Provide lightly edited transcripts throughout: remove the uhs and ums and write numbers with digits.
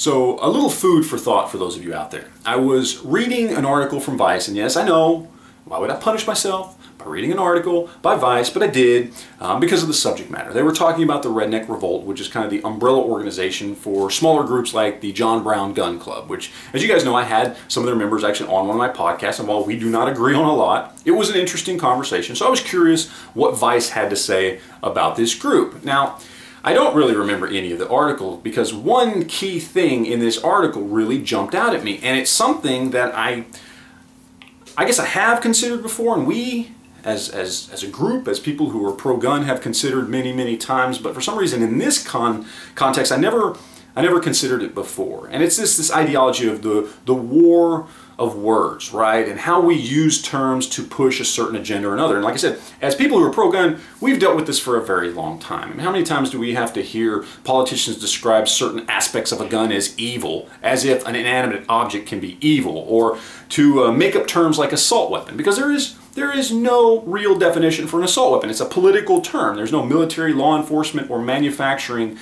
So a little food for thought for those of you out there. I was reading an article from Vice, and yes, I know, why would I punish myself by reading an article by Vice, but I did because of the subject matter. They were talking about the Redneck Revolt, which is kind of the umbrella organization for smaller groups like the John Brown Gun Club, which, as you guys know, I had some of their members actually on one of my podcasts, and while we do not agree on a lot, it was an interesting conversation. So I was curious what Vice had to say about this group. Now, I don't really remember any of the article because one key thing in this article really jumped out at me, and it's something that I guess I have considered before, and we as a group, as people who are pro-gun, have considered many times, but for some reason in this context I never considered it before. And it's this ideology of the war of words, right? And how we use terms to push a certain agenda or another. And like I said, as people who are pro-gun, we've dealt with this for a very long time. I mean, how many times do we have to hear politicians describe certain aspects of a gun as evil, as if an inanimate object can be evil, or to make up terms like assault weapon? Because there is no real definition for an assault weapon. It's a political term. There's no military, law enforcement, or manufacturing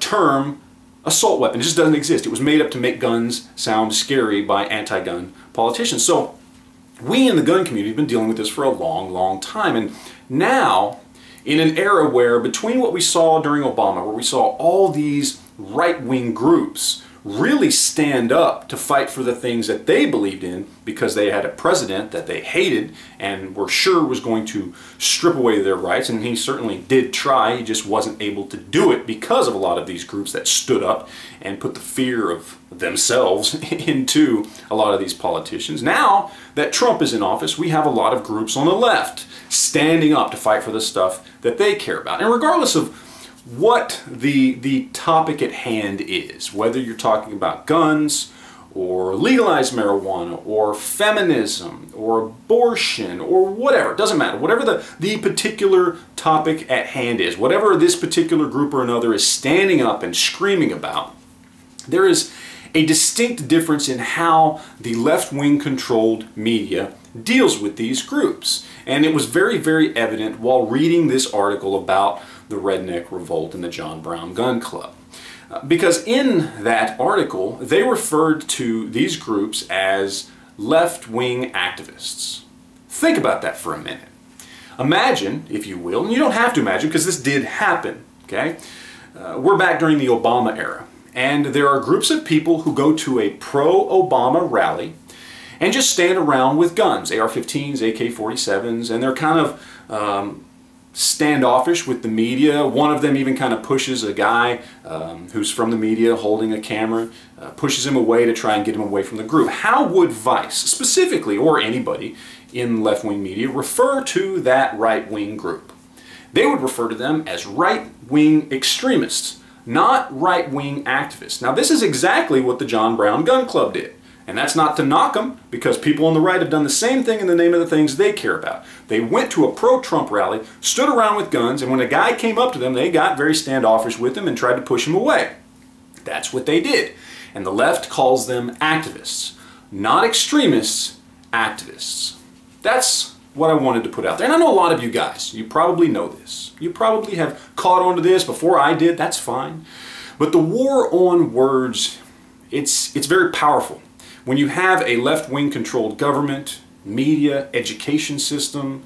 term. Assault weapon. It just doesn't exist. It was made up to make guns sound scary by anti-gun politicians. So we in the gun community have been dealing with this for a long time. And now, in an era where between what we saw during Obama, where we saw all these right-wing groups really stand up to fight for the things that they believed in because they had a president that they hated and were sure was going to strip away their rights, and he certainly did try, he just wasn't able to do it because of a lot of these groups that stood up and put the fear of themselves into a lot of these politicians. Now that Trump is in office, we have a lot of groups on the left standing up to fight for the stuff that they care about. And regardless of what the topic at hand is, whether you're talking about guns or legalized marijuana or feminism or abortion or whatever, it doesn't matter. Whatever the particular topic at hand is, whatever this particular group or another is standing up and screaming about, there is a distinct difference in how the left-wing controlled media deals with these groups. And it was very evident while reading this article about the Redneck Revolt and the John Brown Gun Club. Because in that article, they referred to these groups as left-wing activists. Think about that for a minute. Imagine, if you will, and you don't have to imagine because this did happen, okay? We're back during the Obama era, and there are groups of people who go to a pro-Obama rally and just stand around with guns, AR-15s, AK-47s, and they're kind of standoffish with the media. One of them even kind of pushes a guy who's from the media holding a camera, pushes him away to try and get him away from the group. How would Vice, specifically, or anybody in left-wing media, refer to that right-wing group? They would refer to them as right-wing extremists, not right-wing activists. Now, this is exactly what the John Brown Gun Club did. And that's not to knock them, because people on the right have done the same thing in the name of the things they care about. They went to a pro-Trump rally, stood around with guns, and when a guy came up to them, they got very standoffish with him and tried to push him away. That's what they did. And the left calls them activists. Not extremists, activists. That's what I wanted to put out there. And I know a lot of you guys, you probably know this. You probably have caught on to this before I did, that's fine. But the war on words, it's very powerful. When you have a left-wing controlled government, media, education system,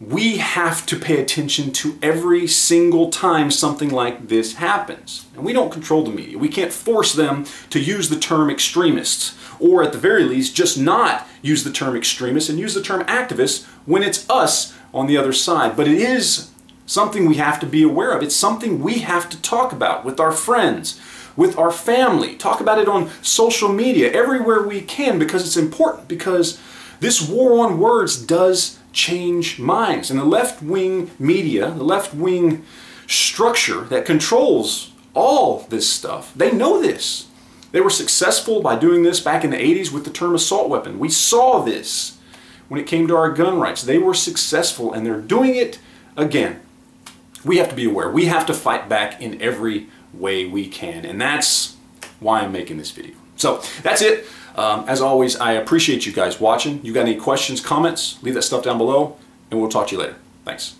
we have to pay attention to every single time something like this happens. And we don't control the media. We can't force them to use the term extremists, or at the very least, just not use the term extremists and use the term activists when it's us on the other side. But it is something we have to be aware of. It's something we have to talk about with our friends, with our family, talk about it on social media, everywhere we can, because it's important, because this war on words does change minds. And the left-wing media, the left-wing structure that controls all this stuff, they know this. They were successful by doing this back in the 80s with the term assault weapon. We saw this when it came to our gun rights. They were successful, and they're doing it again. We have to be aware. We have to fight back in every way we can, and that's why I'm making this video. So that's it. As always, I appreciate you guys watching. You got any questions, comments, leave that stuff down below, and we'll talk to you later. Thanks.